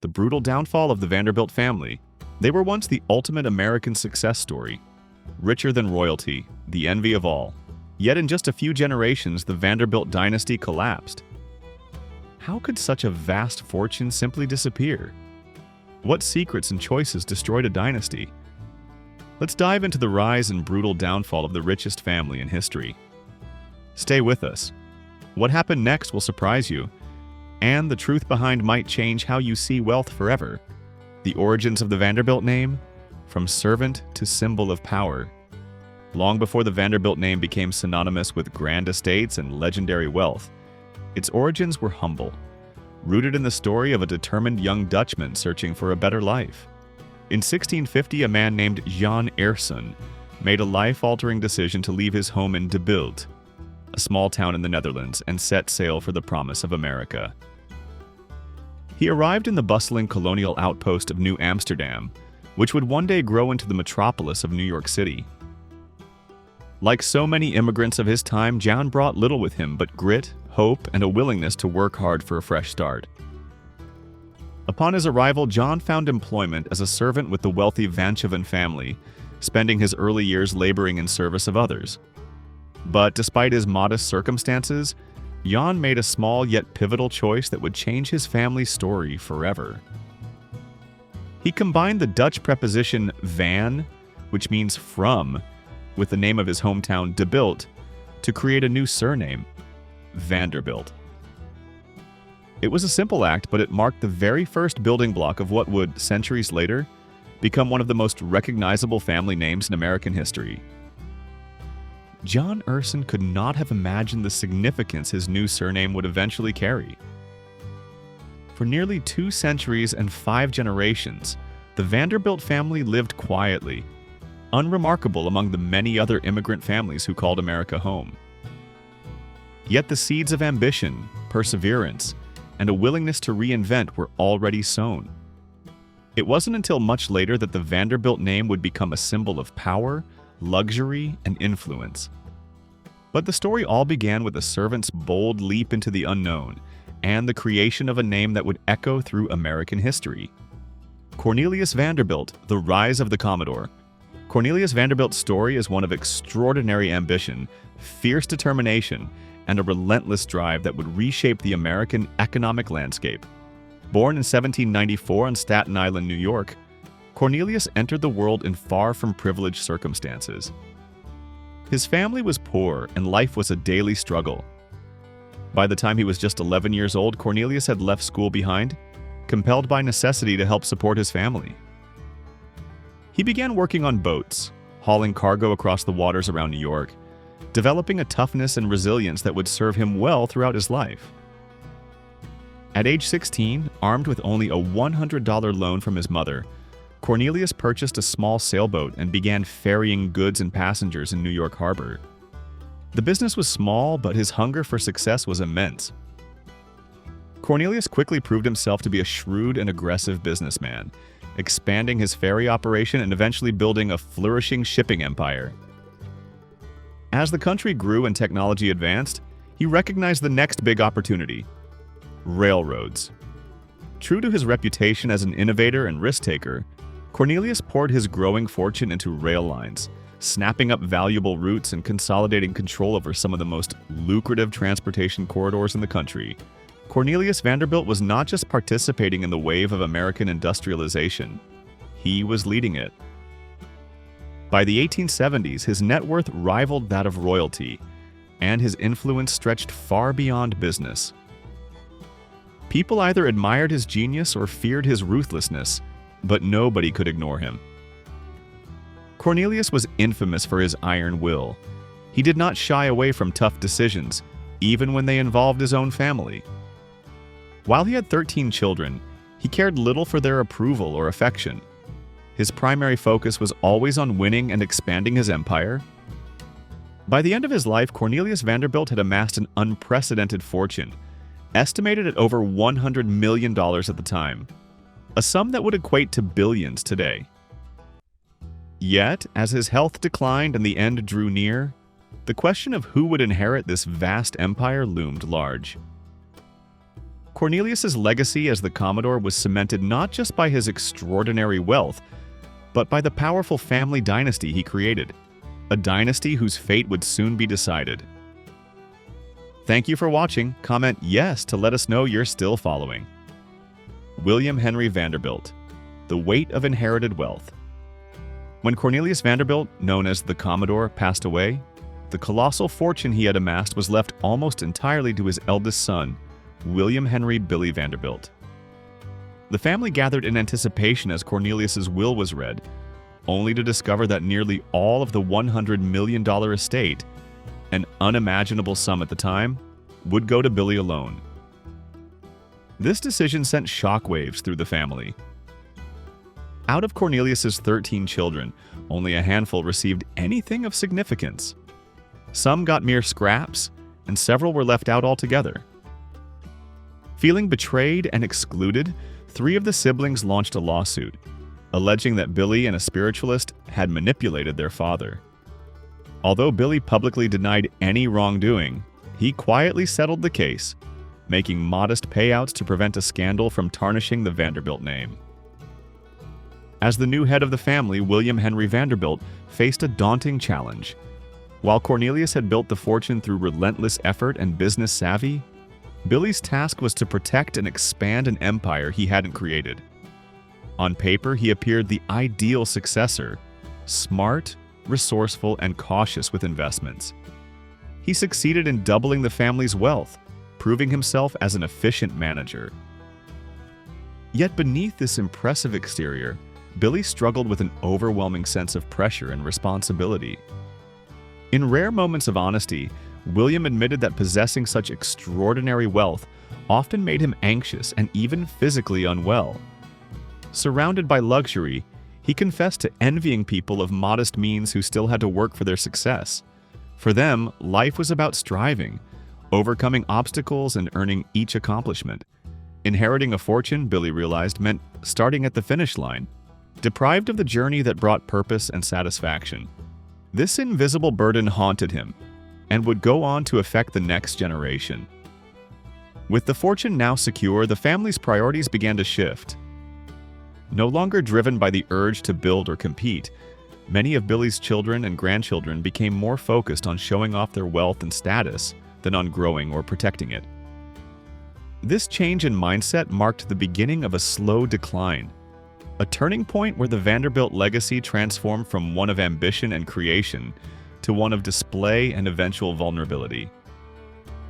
the brutal downfall of the Vanderbilt family. They were once the ultimate American success story. Richer than royalty, the envy of all. Yet in just a few generations, the Vanderbilt dynasty collapsed. How could such a vast fortune simply disappear? What secrets and choices destroyed a dynasty? Let's dive into the rise and brutal downfall of the richest family in history. Stay with us. What happened next will surprise you, and the truth behind might change how you see wealth forever. The origins of the Vanderbilt name, from servant to symbol of power. Long before the Vanderbilt name became synonymous with grand estates and legendary wealth, its origins were humble, rooted in the story of a determined young Dutchman searching for a better life. In 1650, a man named Jan Heiress made a life-altering decision to leave his home in Biltmore, a small town in the Netherlands, and set sail for the promise of America. He arrived in the bustling colonial outpost of New Amsterdam, which would one day grow into the metropolis of New York City. Like so many immigrants of his time, Jan brought little with him but grit, hope, and a willingness to work hard for a fresh start. Upon his arrival, Jan found employment as a servant with the wealthy Vanchoven family, spending his early years laboring in service of others. But despite his modest circumstances, Jan made a small yet pivotal choice that would change his family's story forever. He combined the Dutch preposition van, which means from, with the name of his hometown Biltmore, to create a new surname, Vanderbilt. It was a simple act, but it marked the very first building block of what would, centuries later, become one of the most recognizable family names in American history. Jan Heiress could not have imagined the significance his new surname would eventually carry. For nearly 2 centuries and 5 generations, the Vanderbilt family lived quietly, unremarkable among the many other immigrant families who called America home. Yet the seeds of ambition, perseverance, and a willingness to reinvent were already sown. It wasn't until much later that the Vanderbilt name would become a symbol of power, luxury, and influence. But the story all began with a servant's bold leap into the unknown and the creation of a name that would echo through American history. Cornelius Vanderbilt, the rise of the Commodore. Cornelius Vanderbilt's story is one of extraordinary ambition, fierce determination, and a relentless drive that would reshape the American economic landscape. Born in 1794 on Staten Island, New York, Cornelius entered the world in far from privileged circumstances. His family was poor and life was a daily struggle. By the time he was just 11 years old, Cornelius had left school behind, compelled by necessity to help support his family. He began working on boats, hauling cargo across the waters around New York, developing a toughness and resilience that would serve him well throughout his life. At age 16, armed with only a $100 loan from his mother, Cornelius purchased a small sailboat and began ferrying goods and passengers in New York Harbor. The business was small, but his hunger for success was immense. Cornelius quickly proved himself to be a shrewd and aggressive businessman, expanding his ferry operation and eventually building a flourishing shipping empire. As the country grew and technology advanced, he recognized the next big opportunity: railroads. True to his reputation as an innovator and risk-taker, Cornelius poured his growing fortune into rail lines, snapping up valuable routes and consolidating control over some of the most lucrative transportation corridors in the country. Cornelius Vanderbilt was not just participating in the wave of American industrialization, he was leading it. By the 1870s, his net worth rivaled that of royalty, and his influence stretched far beyond business. People either admired his genius or feared his ruthlessness, but nobody could ignore him. Cornelius was infamous for his iron will. He did not shy away from tough decisions, even when they involved his own family. While he had 13 children, he cared little for their approval or affection. His primary focus was always on winning and expanding his empire. By the end of his life, Cornelius Vanderbilt had amassed an unprecedented fortune, estimated at over $100 million at the time, a sum that would equate to billions today. Yet, as his health declined and the end drew near, the question of who would inherit this vast empire loomed large. Cornelius's legacy as the Commodore was cemented not just by his extraordinary wealth, but by the powerful family dynasty he created, a dynasty whose fate would soon be decided. Thank you for watching. Comment yes to let us know you're still following. William Henry Vanderbilt, The Weight of Inherited Wealth. When Cornelius Vanderbilt, known as the Commodore, passed away, the colossal fortune he had amassed was left almost entirely to his eldest son, William Henry "Billy" Vanderbilt. The family gathered in anticipation as Cornelius's will was read, only to discover that nearly all of the $100 million estate, an unimaginable sum at the time, would go to Billy alone. This decision sent shockwaves through the family. Out of Cornelius's 13 children, only a handful received anything of significance. Some got mere scraps, and several were left out altogether. Feeling betrayed and excluded, 3 of the siblings launched a lawsuit, alleging that Billy and a spiritualist had manipulated their father. Although Billy publicly denied any wrongdoing, he quietly settled the case, making modest payouts to prevent a scandal from tarnishing the Vanderbilt name. As the new head of the family, William Henry Vanderbilt faced a daunting challenge. While Cornelius had built the fortune through relentless effort and business savvy, Billy's task was to protect and expand an empire he hadn't created. On paper, he appeared the ideal successor, smart, resourceful, and cautious with investments. He succeeded in doubling the family's wealth, proving himself as an efficient manager. Yet beneath this impressive exterior, Billy struggled with an overwhelming sense of pressure and responsibility. In rare moments of honesty, William admitted that possessing such extraordinary wealth often made him anxious and even physically unwell. Surrounded by luxury, he confessed to envying people of modest means who still had to work for their success. For them, life was about striving, overcoming obstacles, and earning each accomplishment. Inheriting a fortune, Billy realized, meant starting at the finish line, deprived of the journey that brought purpose and satisfaction. This invisible burden haunted him, and would go on to affect the next generation. With the fortune now secure, the family's priorities began to shift. No longer driven by the urge to build or compete, many of Billy's children and grandchildren became more focused on showing off their wealth and status than on growing or protecting it. This change in mindset marked the beginning of a slow decline, a turning point where the Vanderbilt legacy transformed from one of ambition and creation to one of display and eventual vulnerability.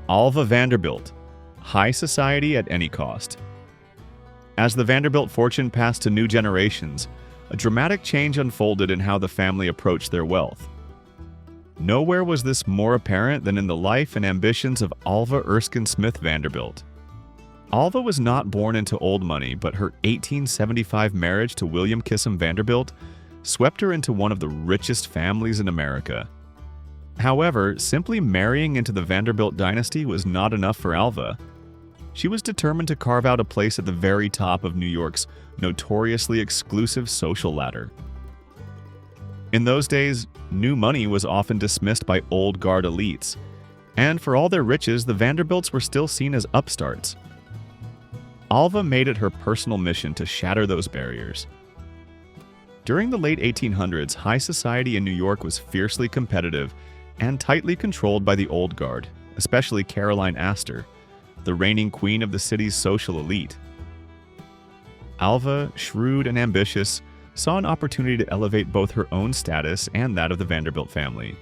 Alva Vanderbilt, high society at any cost. As the Vanderbilt fortune passed to new generations, a dramatic change unfolded in how the family approached their wealth. Nowhere was this more apparent than in the life and ambitions of Alva Erskine Smith Vanderbilt. Alva was not born into old money, but her 1875 marriage to William Kissam Vanderbilt swept her into one of the richest families in America. However, simply marrying into the Vanderbilt dynasty was not enough for Alva. She was determined to carve out a place at the very top of New York's notoriously exclusive social ladder. In those days, new money was often dismissed by old guard elites, and for all their riches, the Vanderbilts were still seen as upstarts. Alva made it her personal mission to shatter those barriers. During the late 1800s, high society in New York was fiercely competitive and tightly controlled by the old guard, especially Caroline Astor, the reigning queen of the city's social elite. Alva, shrewd and ambitious, saw an opportunity to elevate both her own status and that of the Vanderbilt family.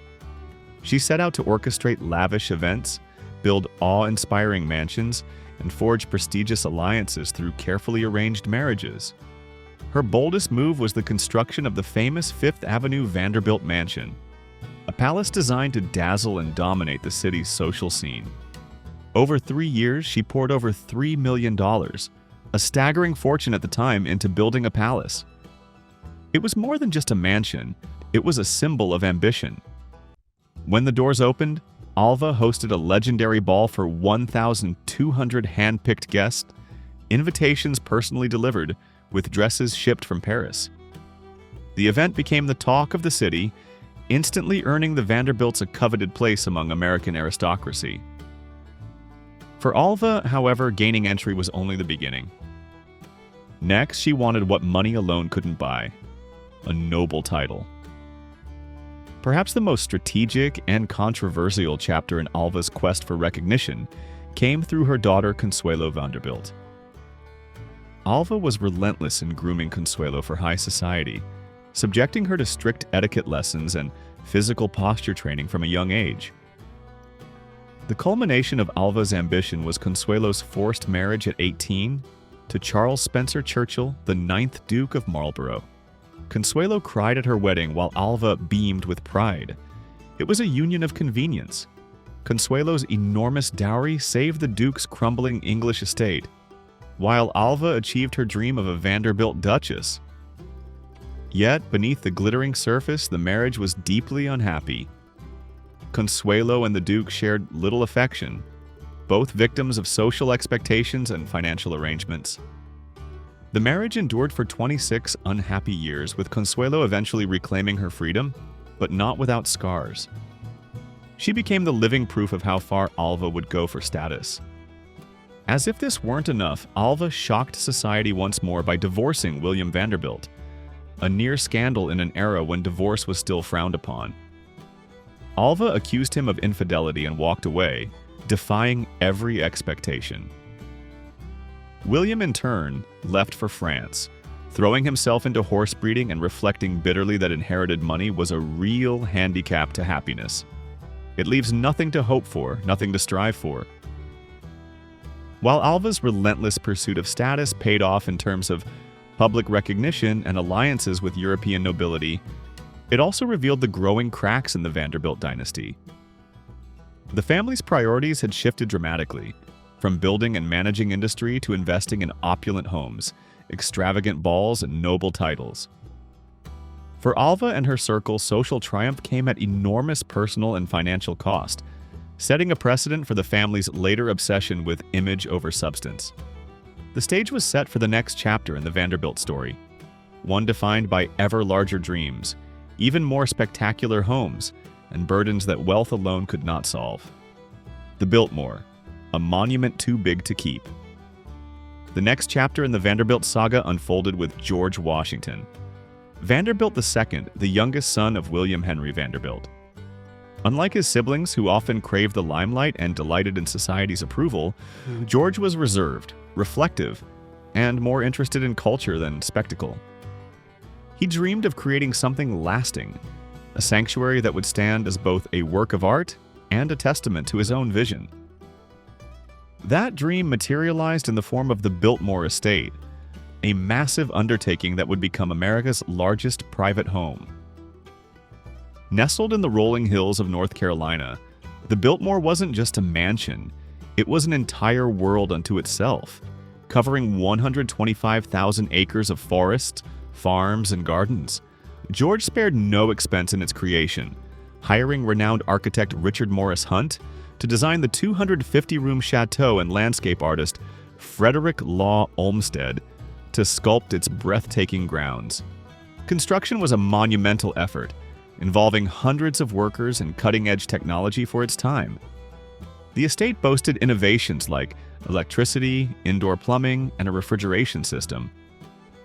She set out to orchestrate lavish events, build awe-inspiring mansions, and forge prestigious alliances through carefully arranged marriages. Her boldest move was the construction of the famous Fifth Avenue Vanderbilt Mansion, a palace designed to dazzle and dominate the city's social scene. Over 3 years, she poured over $3 million, a staggering fortune at the time, into building a palace. It was more than just a mansion, it was a symbol of ambition. When the doors opened, Alva hosted a legendary ball for 1,200 hand-picked guests, invitations personally delivered, with dresses shipped from Paris. The event became the talk of the city, instantly earning the Vanderbilts a coveted place among American aristocracy. For Alva, however, gaining entry was only the beginning. Next, she wanted what money alone couldn't buy: a noble title. Perhaps the most strategic and controversial chapter in Alva's quest for recognition came through her daughter Consuelo Vanderbilt. Alva was relentless in grooming Consuelo for high society, subjecting her to strict etiquette lessons and physical posture training from a young age. The culmination of Alva's ambition was Consuelo's forced marriage at 18 to Charles Spencer Churchill, the 9th Duke of Marlborough. Consuelo cried at her wedding while Alva beamed with pride. It was a union of convenience. Consuelo's enormous dowry saved the Duke's crumbling English estate, while Alva achieved her dream of a Vanderbilt duchess. Yet, beneath the glittering surface, the marriage was deeply unhappy. Consuelo and the Duke shared little affection, both victims of social expectations and financial arrangements. The marriage endured for 26 unhappy years, with Consuelo eventually reclaiming her freedom, but not without scars. She became the living proof of how far Alva would go for status. As if this weren't enough, Alva shocked society once more by divorcing William Vanderbilt, a near scandal in an era when divorce was still frowned upon. Alva accused him of infidelity and walked away, defying every expectation. William, in turn, left for France, throwing himself into horse breeding and reflecting bitterly that inherited money was a real handicap to happiness. It leaves nothing to hope for, nothing to strive for. While Alva's relentless pursuit of status paid off in terms of public recognition and alliances with European nobility, it also revealed the growing cracks in the Vanderbilt dynasty. The family's priorities had shifted dramatically, from building and managing industry to investing in opulent homes, extravagant balls, and noble titles. For Alva and her circle, social triumph came at enormous personal and financial cost, setting a precedent for the family's later obsession with image over substance. The stage was set for the next chapter in the Vanderbilt story, one defined by ever larger dreams, even more spectacular homes, and burdens that wealth alone could not solve. The Biltmore, a monument too big to keep. The next chapter in the Vanderbilt saga unfolded with George Washington, Vanderbilt II, the youngest son of William Henry Vanderbilt. Unlike his siblings, who often craved the limelight and delighted in society's approval, George was reserved, reflective, and more interested in culture than spectacle. He dreamed of creating something lasting, a sanctuary that would stand as both a work of art and a testament to his own vision. That dream materialized in the form of the Biltmore estate, a massive undertaking that would become America's largest private home. Nestled in the rolling hills of North Carolina, the Biltmore wasn't just a mansion, it was an entire world unto itself, covering 125,000 acres of forest, farms, and gardens. George spared no expense in its creation, hiring renowned architect Richard Morris Hunt to design the 250-room chateau and landscape artist Frederick Law Olmsted to sculpt its breathtaking grounds. Construction was a monumental effort, involving hundreds of workers and cutting-edge technology for its time. The estate boasted innovations like electricity, indoor plumbing, and a refrigeration system,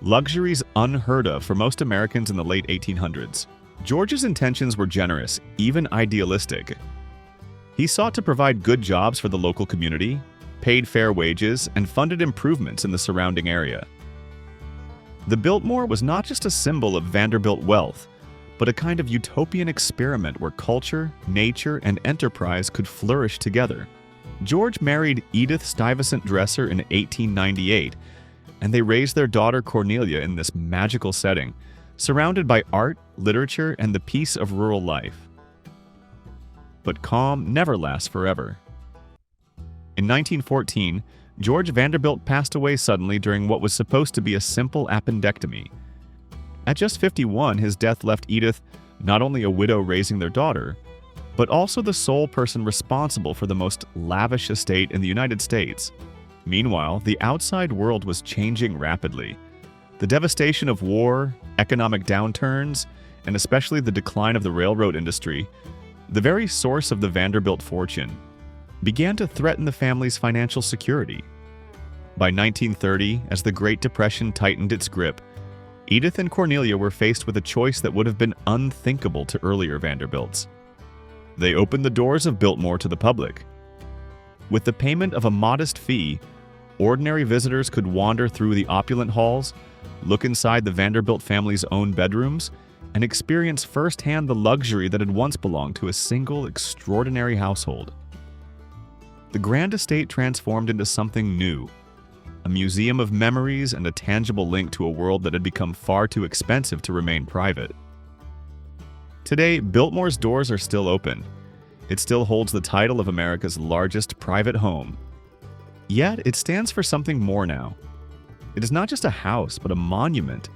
luxuries unheard of for most Americans in the late 1800s. George's intentions were generous, even idealistic. He sought to provide good jobs for the local community, paid fair wages, and funded improvements in the surrounding area. The Biltmore was not just a symbol of Vanderbilt wealth, but a kind of utopian experiment where culture, nature, and enterprise could flourish together. George married Edith Stuyvesant Dresser in 1898, and they raised their daughter Cornelia in this magical setting, surrounded by art, literature, and the peace of rural life. But calm never lasts forever. In 1914, George Vanderbilt passed away suddenly during what was supposed to be a simple appendectomy. At just 51, his death left Edith not only a widow raising their daughter, but also the sole person responsible for the most lavish estate in the United States. Meanwhile, the outside world was changing rapidly. The devastation of war, economic downturns, and especially the decline of the railroad industry, the very source of the Vanderbilt fortune, began to threaten the family's financial security. By 1930, as the Great Depression tightened its grip, Edith and Cornelia were faced with a choice that would have been unthinkable to earlier Vanderbilts. They opened the doors of Biltmore to the public. With the payment of a modest fee, ordinary visitors could wander through the opulent halls, look inside the Vanderbilt family's own bedrooms, and experience firsthand the luxury that had once belonged to a single extraordinary household. The grand estate transformed into something new, a museum of memories and a tangible link to a world that had become far too expensive to remain private. Today, Biltmore's doors are still open. It still holds the title of America's largest private home. Yet, it stands for something more now. It is not just a house, but a monument,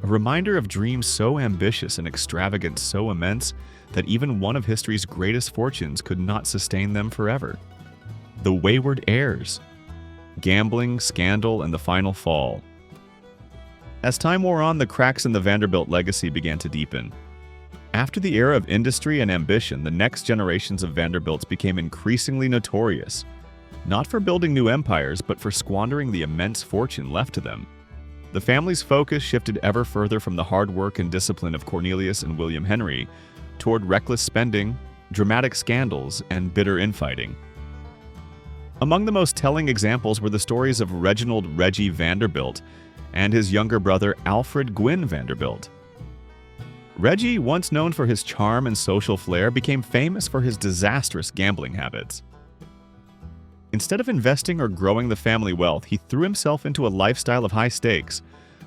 a reminder of dreams so ambitious and extravagance so immense that even one of history's greatest fortunes could not sustain them forever. The Wayward Heirs. Gambling, scandal, and the final fall. As time wore on, the cracks in the Vanderbilt legacy began to deepen. After the era of industry and ambition, the next generations of Vanderbilts became increasingly notorious, not for building new empires, but for squandering the immense fortune left to them. The family's focus shifted ever further from the hard work and discipline of Cornelius and William Henry toward reckless spending, dramatic scandals, and bitter infighting. Among the most telling examples were the stories of Reginald Reggie Vanderbilt and his younger brother Alfred Gwynn Vanderbilt. Reggie, once known for his charm and social flair, became famous for his disastrous gambling habits. Instead of investing or growing the family wealth, he threw himself into a lifestyle of high stakes,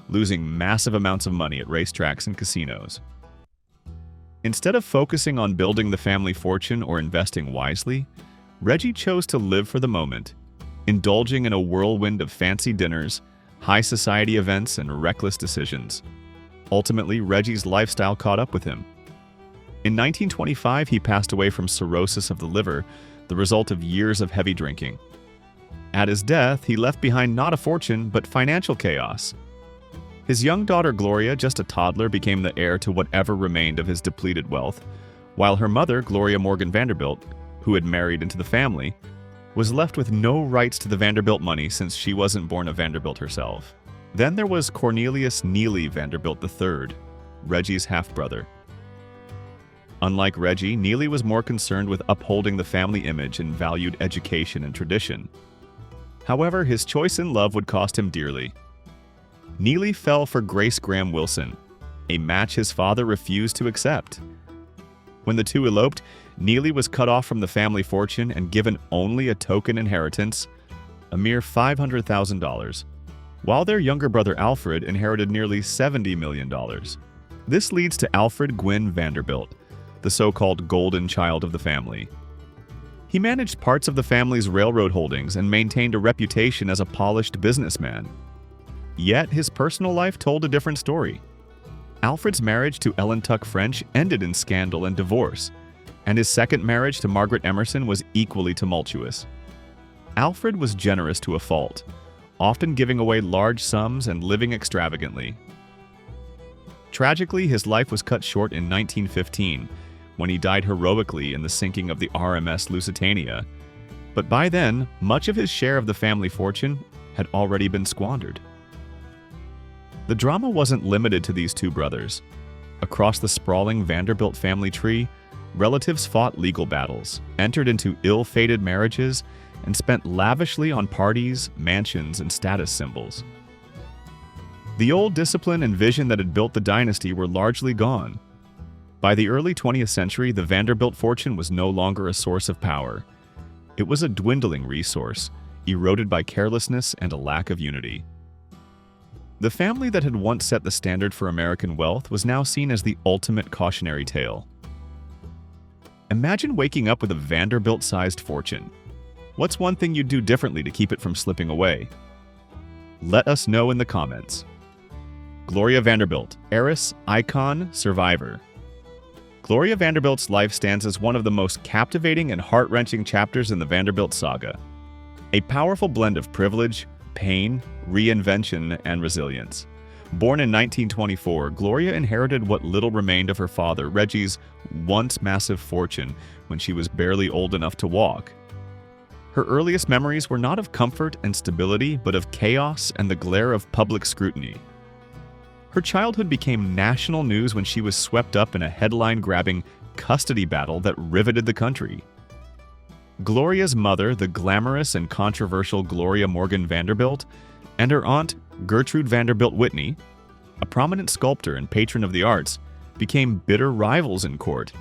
losing massive amounts of money at racetracks and casinos. Instead of focusing on building the family fortune or investing wisely, Reggie chose to live for the moment, indulging in a whirlwind of fancy dinners, high society events, and reckless decisions. Ultimately, Reggie's lifestyle caught up with him. In 1925, he passed away from cirrhosis of the liver, the result of years of heavy drinking. At his death, he left behind not a fortune, but financial chaos. His young daughter Gloria, just a toddler, became the heir to whatever remained of his depleted wealth, while her mother, Gloria Morgan Vanderbilt, who had married into the family, was left with no rights to the Vanderbilt money since she wasn't born a Vanderbilt herself. Then there was Cornelius Neely Vanderbilt III, Reggie's half-brother. Unlike Reggie, Neely was more concerned with upholding the family image and valued education and tradition. However, his choice in love would cost him dearly. Neely fell for Grace Graham Wilson, a match his father refused to accept. When the two eloped, Neely was cut off from the family fortune and given only a token inheritance, a mere $500,000, while their younger brother Alfred inherited nearly $70 million. This leads to Alfred Gwynn Vanderbilt, the so-called golden child of the family. He managed parts of the family's railroad holdings and maintained a reputation as a polished businessman. Yet his personal life told a different story. Alfred's marriage to Ellen Tuck French ended in scandal and divorce, and his second marriage to Margaret Emerson was equally tumultuous. Alfred was generous to a fault, often giving away large sums and living extravagantly. Tragically, his life was cut short in 1915, when he died heroically in the sinking of the RMS Lusitania, but by then, much of his share of the family fortune had already been squandered. The drama wasn't limited to these two brothers. Across the sprawling Vanderbilt family tree, relatives fought legal battles, entered into ill-fated marriages, and spent lavishly on parties, mansions, and status symbols. The old discipline and vision that had built the dynasty were largely gone. By the early 20th century, the Vanderbilt fortune was no longer a source of power. It was a dwindling resource, eroded by carelessness and a lack of unity. The family that had once set the standard for American wealth was now seen as the ultimate cautionary tale. Imagine waking up with a Vanderbilt-sized fortune. What's one thing you'd do differently to keep it from slipping away? Let us know in the comments. Gloria Vanderbilt, heiress, icon, survivor. Gloria Vanderbilt's life stands as one of the most captivating and heart-wrenching chapters in the Vanderbilt saga. A powerful blend of privilege, pain, reinvention, and resilience. Born in 1924, Gloria inherited what little remained of her father, Reggie's once massive fortune, when she was barely old enough to walk. Her earliest memories were not of comfort and stability, but of chaos and the glare of public scrutiny. Her childhood became national news when she was swept up in a headline-grabbing custody battle that riveted the country. Gloria's mother, the glamorous and controversial Gloria Morgan Vanderbilt, and her aunt, Gertrude Vanderbilt Whitney, a prominent sculptor and patron of the arts, became bitter rivals in court,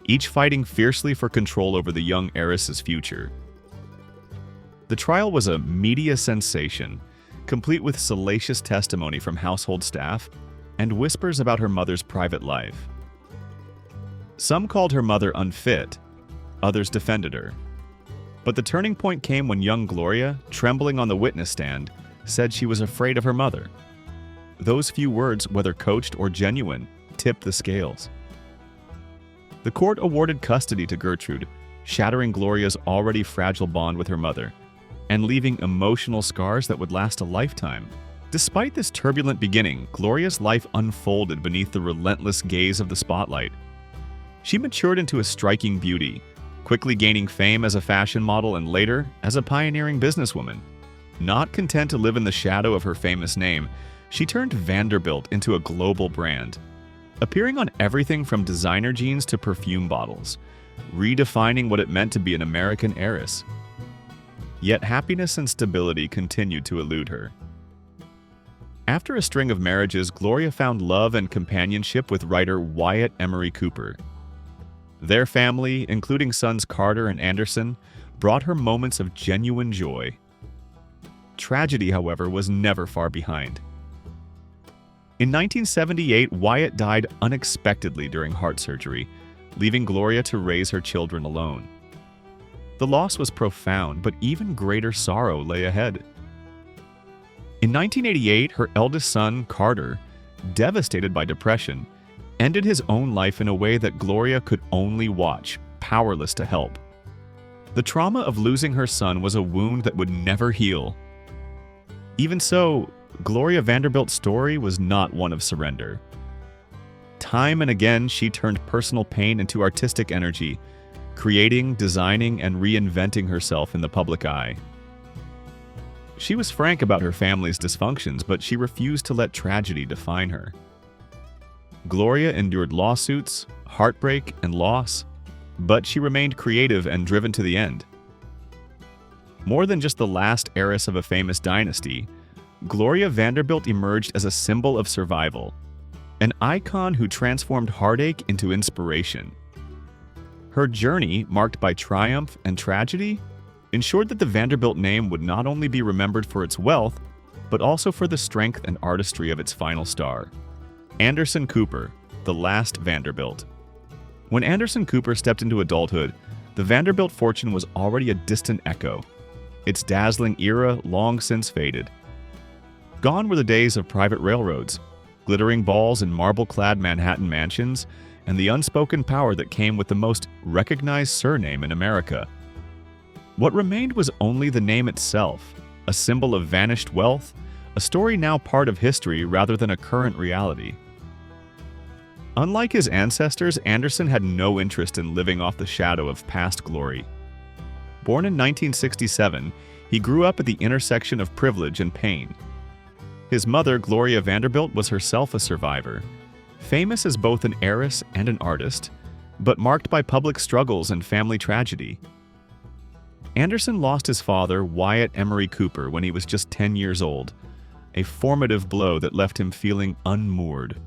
each fighting fiercely for control over the young heiress's future. The trial was a media sensation, complete with salacious testimony from household staff and whispers about her mother's private life. Some called her mother unfit, others defended her. But the turning point came when young Gloria, trembling on the witness stand, said she was afraid of her mother. Those few words, whether coached or genuine, tipped the scales. The court awarded custody to Gertrude, shattering Gloria's already fragile bond with her mother, and leaving emotional scars that would last a lifetime. Despite this turbulent beginning, Gloria's life unfolded beneath the relentless gaze of the spotlight. She matured into a striking beauty, quickly gaining fame as a fashion model and later as a pioneering businesswoman. Not content to live in the shadow of her famous name, she turned Vanderbilt into a global brand, appearing on everything from designer jeans to perfume bottles, redefining what it meant to be an American heiress. Yet happiness and stability continued to elude her. After a string of marriages, Gloria found love and companionship with writer Wyatt Emery Cooper. Their family, including sons Carter and Anderson, brought her moments of genuine joy. Tragedy, however, was never far behind. In 1978, Wyatt died unexpectedly during heart surgery, leaving Gloria to raise her children alone. The loss was profound, but even greater sorrow lay ahead. In 1988, her eldest son, Carter, devastated by depression, ended his own life in a way that Gloria could only watch, powerless to help. The trauma of losing her son was a wound that would never heal. Even so, Gloria Vanderbilt's story was not one of surrender. Time and again, she turned personal pain into artistic energy, creating, designing, and reinventing herself in the public eye. She was frank about her family's dysfunctions, but she refused to let tragedy define her. Gloria endured lawsuits, heartbreak, and loss, but she remained creative and driven to the end. More than just the last heiress of a famous dynasty, Gloria Vanderbilt emerged as a symbol of survival, an icon who transformed heartache into inspiration. Her journey, marked by triumph and tragedy, ensured that the Vanderbilt name would not only be remembered for its wealth, but also for the strength and artistry of its final star, Anderson Cooper, the last Vanderbilt. When Anderson Cooper stepped into adulthood, the Vanderbilt fortune was already a distant echo, its dazzling era long since faded. Gone were the days of private railroads, glittering balls in marble-clad Manhattan mansions, and the unspoken power that came with the most recognized surname in America. What remained was only the name itself, a symbol of vanished wealth, a story now part of history rather than a current reality. Unlike his ancestors, Anderson had no interest in living off the shadow of past glory. Born in 1967, he grew up at the intersection of privilege and pain. His mother, Gloria Vanderbilt, was herself a survivor, famous as both an heiress and an artist, but marked by public struggles and family tragedy. Anderson lost his father, Wyatt Emery Cooper, when he was just 10 years old, a formative blow that left him feeling unmoored.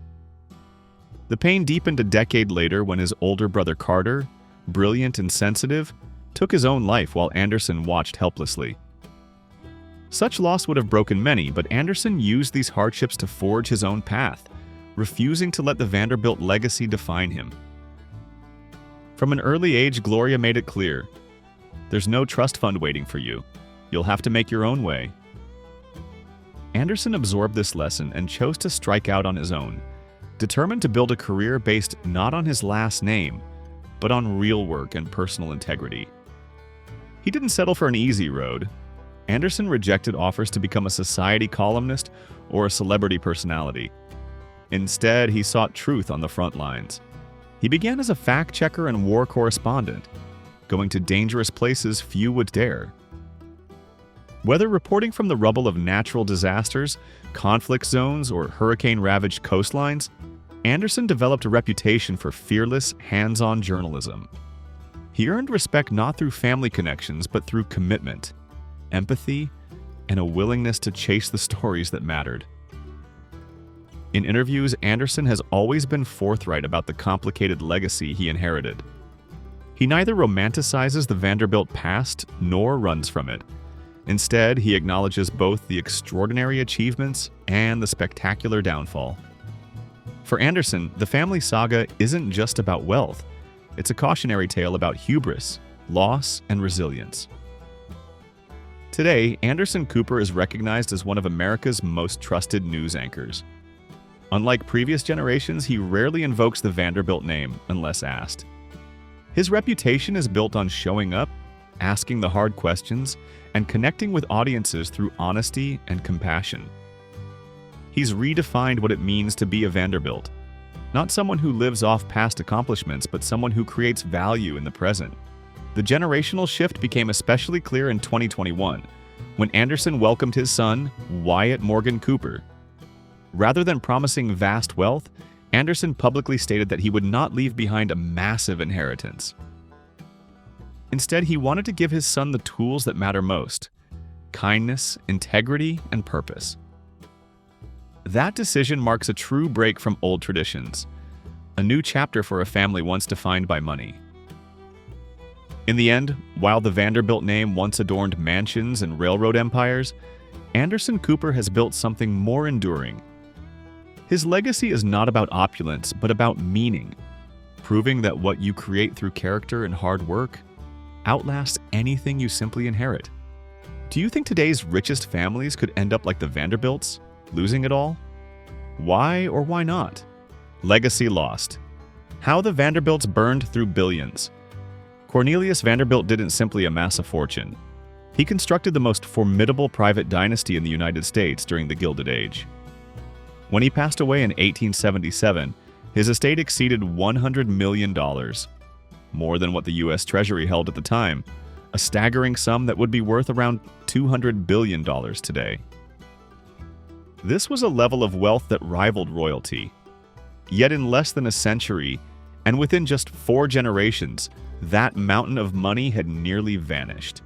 The pain deepened a decade later when his older brother Carter, brilliant and sensitive, took his own life while Anderson watched helplessly. Such loss would have broken many, but Anderson used these hardships to forge his own path, refusing to let the Vanderbilt legacy define him. From an early age, Gloria made it clear, "There's no trust fund waiting for you. You'll have to make your own way." Anderson absorbed this lesson and chose to strike out on his own, determined to build a career based not on his last name, but on real work and personal integrity. He didn't settle for an easy road. Anderson rejected offers to become a society columnist or a celebrity personality. Instead, he sought truth on the front lines. He began as a fact-checker and war correspondent, going to dangerous places few would dare. Whether reporting from the rubble of natural disasters, conflict zones, or hurricane-ravaged coastlines, Anderson developed a reputation for fearless, hands-on journalism. He earned respect not through family connections, but through commitment, empathy, and a willingness to chase the stories that mattered. In interviews, Anderson has always been forthright about the complicated legacy he inherited. He neither romanticizes the Vanderbilt past nor runs from it. Instead, he acknowledges both the extraordinary achievements and the spectacular downfall. For Anderson, the family saga isn't just about wealth. It's a cautionary tale about hubris, loss, and resilience. Today, Anderson Cooper is recognized as one of America's most trusted news anchors. Unlike previous generations, he rarely invokes the Vanderbilt name unless asked. His reputation is built on showing up, asking the hard questions, and connecting with audiences through honesty and compassion. He's redefined what it means to be a Vanderbilt. Not someone who lives off past accomplishments, but someone who creates value in the present. The generational shift became especially clear in 2021, when Anderson welcomed his son, Wyatt Morgan Cooper. Rather than promising vast wealth, Anderson publicly stated that he would not leave behind a massive inheritance. Instead, he wanted to give his son the tools that matter most: kindness, integrity, and purpose. That decision marks a true break from old traditions, a new chapter for a family once defined by money. In the end, while the Vanderbilt name once adorned mansions and railroad empires, Anderson Cooper has built something more enduring. His legacy is not about opulence, but about meaning, proving that what you create through character and hard work outlasts anything you simply inherit. Do you think today's richest families could end up like the Vanderbilts, losing it all? Why or why not? Legacy lost. How the Vanderbilts burned through billions. Cornelius Vanderbilt didn't simply amass a fortune. He constructed the most formidable private dynasty in the United States during the Gilded Age. When he passed away in 1877, his estate exceeded $100 million, more than what the U.S. Treasury held at the time, a staggering sum that would be worth around $200 billion today. This was a level of wealth that rivaled royalty. Yet in less than a century, and within just 4 generations, that mountain of money had nearly vanished.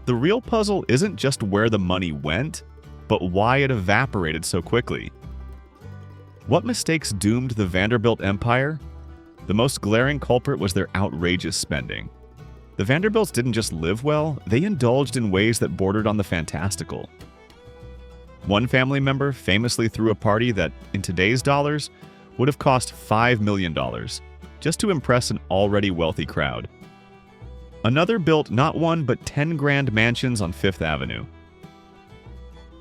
The real puzzle isn't just where the money went, but why it evaporated so quickly. What mistakes doomed the Vanderbilt empire? The most glaring culprit was their outrageous spending. The Vanderbilts didn't just live well, they indulged in ways that bordered on the fantastical. One family member famously threw a party that, in today's dollars, would have cost $5 million, just to impress an already wealthy crowd. Another built not 1 but 10 grand mansions on Fifth Avenue.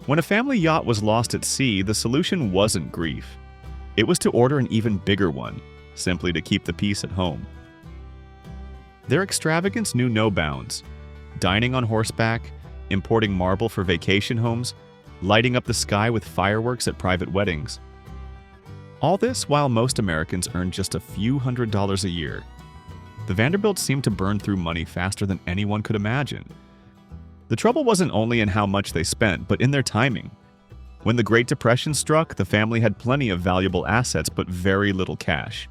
When a family yacht was lost at sea, the solution wasn't grief. It was to order an even bigger one, simply to keep the peace at home. Their extravagance knew no bounds. Dining on horseback, importing marble for vacation homes, lighting up the sky with fireworks at private weddings. All this while most Americans earned just a few $100s a year. The Vanderbilts seemed to burn through money faster than anyone could imagine. The trouble wasn't only in how much they spent, but in their timing. When the Great Depression struck, the family had plenty of valuable assets but very little cash.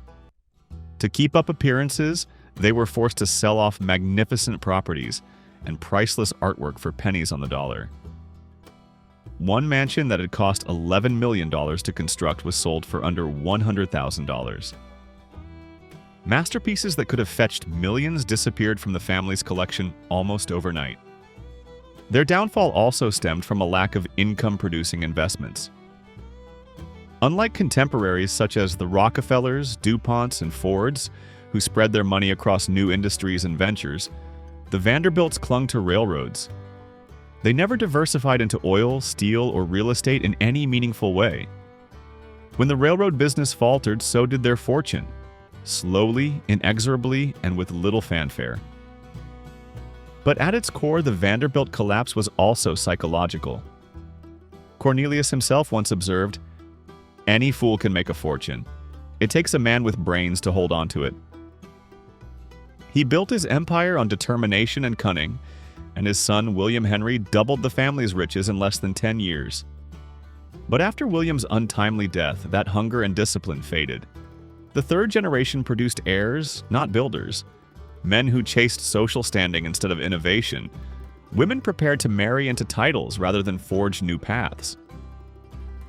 To keep up appearances, they were forced to sell off magnificent properties and priceless artwork for pennies on the dollar. One mansion that had cost $11 million to construct was sold for under $100,000. Masterpieces that could have fetched millions disappeared from the family's collection almost overnight. Their downfall also stemmed from a lack of income-producing investments. Unlike contemporaries such as the Rockefellers, DuPonts, and Fords, who spread their money across new industries and ventures, the Vanderbilts clung to railroads. They never diversified into oil, steel, or real estate in any meaningful way. When the railroad business faltered, so did their fortune, slowly, inexorably, and with little fanfare. But at its core, the Vanderbilt collapse was also psychological. Cornelius himself once observed, "Any fool can make a fortune. It takes a man with brains to hold on to it." He built his empire on determination and cunning, and his son William Henry doubled the family's riches in less than 10 years. But after William's untimely death, that hunger and discipline faded. The third generation produced heirs, not builders. Men who chased social standing instead of innovation. Women prepared to marry into titles rather than forge new paths.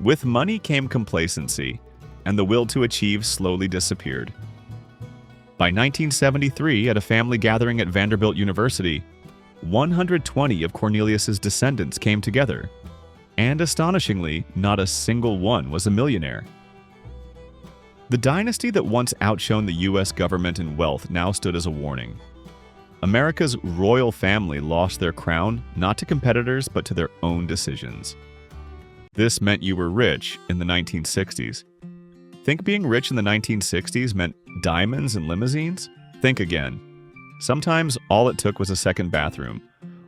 With money came complacency, and the will to achieve slowly disappeared. By 1973, at a family gathering at Vanderbilt University, 120 of Cornelius's descendants came together, and astonishingly, not a single one was a millionaire. The dynasty that once outshone the U.S. government in wealth now stood as a warning. America's royal family lost their crown not to competitors but to their own decisions. This meant you were rich in the 1960s. Think being rich in the 1960s meant diamonds and limousines? Think again. Sometimes all it took was a second bathroom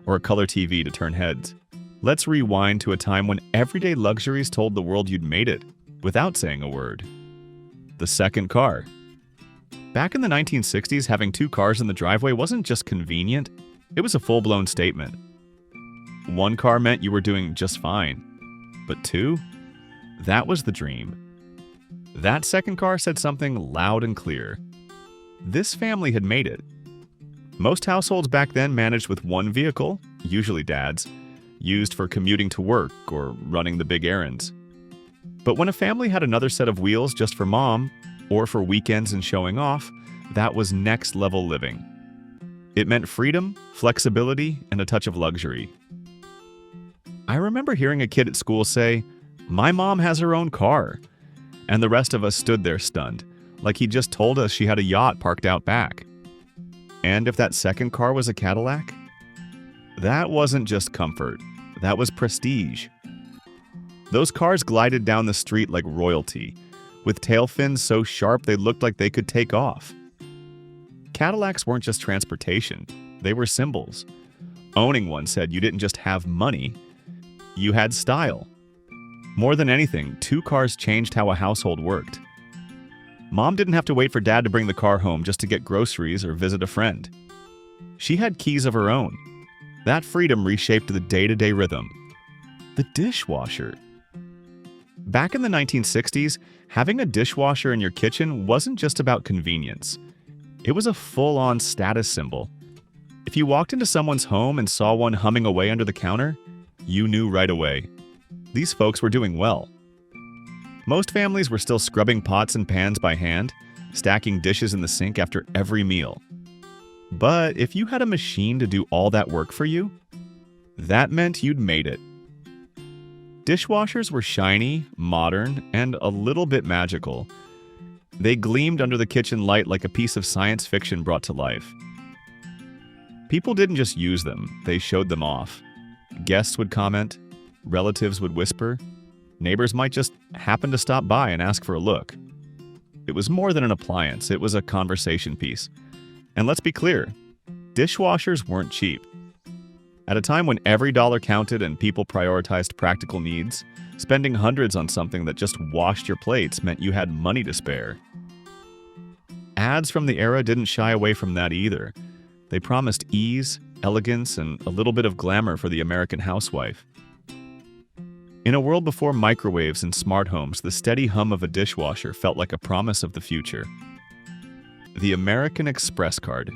or a color TV to turn heads. Let's rewind to a time when everyday luxuries told the world you'd made it without saying a word. The second car. Back in the 1960s, having two cars in the driveway wasn't just convenient, it was a full-blown statement. One car meant you were doing just fine, but two? That was the dream. That second car said something loud and clear. This family had made it. Most households back then managed with one vehicle, usually Dad's, used for commuting to work or running the big errands. But when a family had another set of wheels just for Mom, or for weekends and showing off, that was next-level living. It meant freedom, flexibility, and a touch of luxury. I remember hearing a kid at school say, "My mom has her own car," and the rest of us stood there stunned, like he just told us she had a yacht parked out back. And if that second car was a Cadillac? That wasn't just comfort, that was prestige. Those cars glided down the street like royalty, with tail fins so sharp they looked like they could take off. Cadillacs weren't just transportation, they were symbols. Owning one said you didn't just have money, you had style. More than anything, two cars changed how a household worked. Mom didn't have to wait for Dad to bring the car home just to get groceries or visit a friend. She had keys of her own. That freedom reshaped the day-to-day rhythm. The dishwasher. Back in the 1960s, having a dishwasher in your kitchen wasn't just about convenience. It was a full-on status symbol. If you walked into someone's home and saw one humming away under the counter, you knew right away. These folks were doing well. Most families were still scrubbing pots and pans by hand, stacking dishes in the sink after every meal. But if you had a machine to do all that work for you, that meant you'd made it. Dishwashers were shiny, modern, and a little bit magical. They gleamed under the kitchen light like a piece of science fiction brought to life. People didn't just use them, they showed them off. Guests would comment, relatives would whisper, neighbors might just happen to stop by and ask for a look. It was more than an appliance, it was a conversation piece. And let's be clear, dishwashers weren't cheap. At a time when every dollar counted and people prioritized practical needs, spending hundreds on something that just washed your plates meant you had money to spare. Ads from the era didn't shy away from that either. They promised ease, elegance, and a little bit of glamour for the American housewife. In a world before microwaves and smart homes, the steady hum of a dishwasher felt like a promise of the future. The American Express card.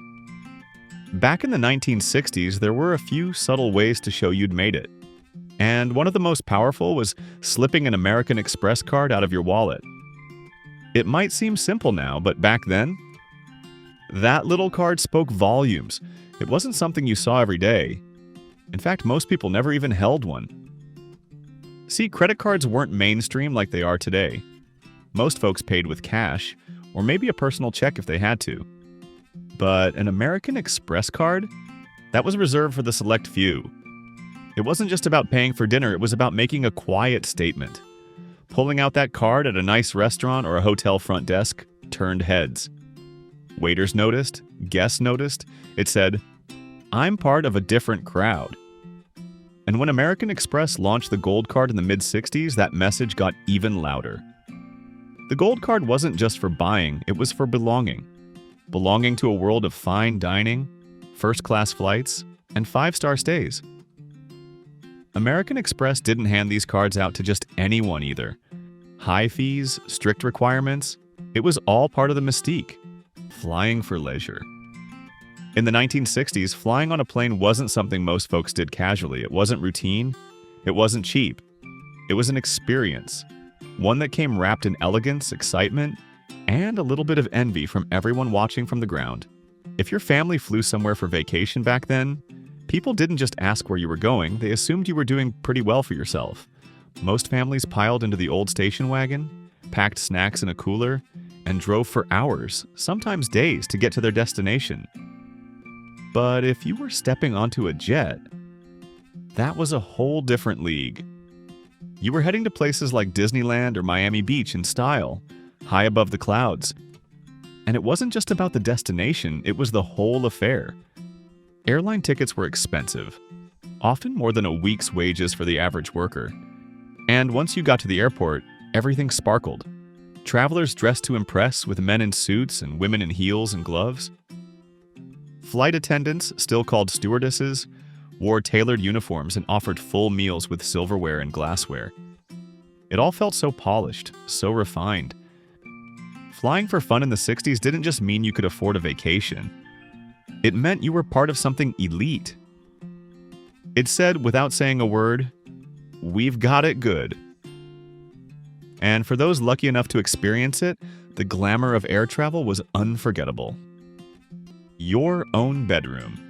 Back in the 1960s, there were a few subtle ways to show you'd made it. And one of the most powerful was slipping an American Express card out of your wallet. It might seem simple now, but back then, that little card spoke volumes. It wasn't something you saw every day. In fact, most people never even held one. See, credit cards weren't mainstream like they are today. Most folks paid with cash, or maybe a personal check if they had to. But an American Express card? That was reserved for the select few. It wasn't just about paying for dinner, it was about making a quiet statement. Pulling out that card at a nice restaurant or a hotel front desk turned heads. Waiters noticed, guests noticed. It said, "I'm part of a different crowd." And when American Express launched the Gold Card in the mid-60s, that message got even louder. The Gold Card wasn't just for buying, it was for belonging. Belonging to a world of fine dining, first-class flights, and 5-star stays. American Express didn't hand these cards out to just anyone either. High fees, strict requirements, it was all part of the mystique. Flying for leisure. In the 1960s, flying on a plane wasn't something most folks did casually. It wasn't routine. It wasn't cheap. It was an experience. One that came wrapped in elegance, excitement, and a little bit of envy from everyone watching from the ground. If your family flew somewhere for vacation back then, people didn't just ask where you were going, they assumed you were doing pretty well for yourself. Most families piled into the old station wagon, packed snacks in a cooler, and drove for hours, sometimes days, to get to their destination. But if you were stepping onto a jet, that was a whole different league. You were heading to places like Disneyland or Miami Beach in style, high above the clouds. And it wasn't just about the destination, it was the whole affair. Airline tickets were expensive, often more than a week's wages for the average worker. And once you got to the airport, everything sparkled. Travelers dressed to impress, with men in suits and women in heels and gloves. Flight attendants, still called stewardesses, wore tailored uniforms and offered full meals with silverware and glassware. It all felt so polished, so refined. Flying for fun in the 60s didn't just mean you could afford a vacation. It meant you were part of something elite. It said, without saying a word, "We've got it good." And for those lucky enough to experience it, the glamour of air travel was unforgettable. Your own bedroom.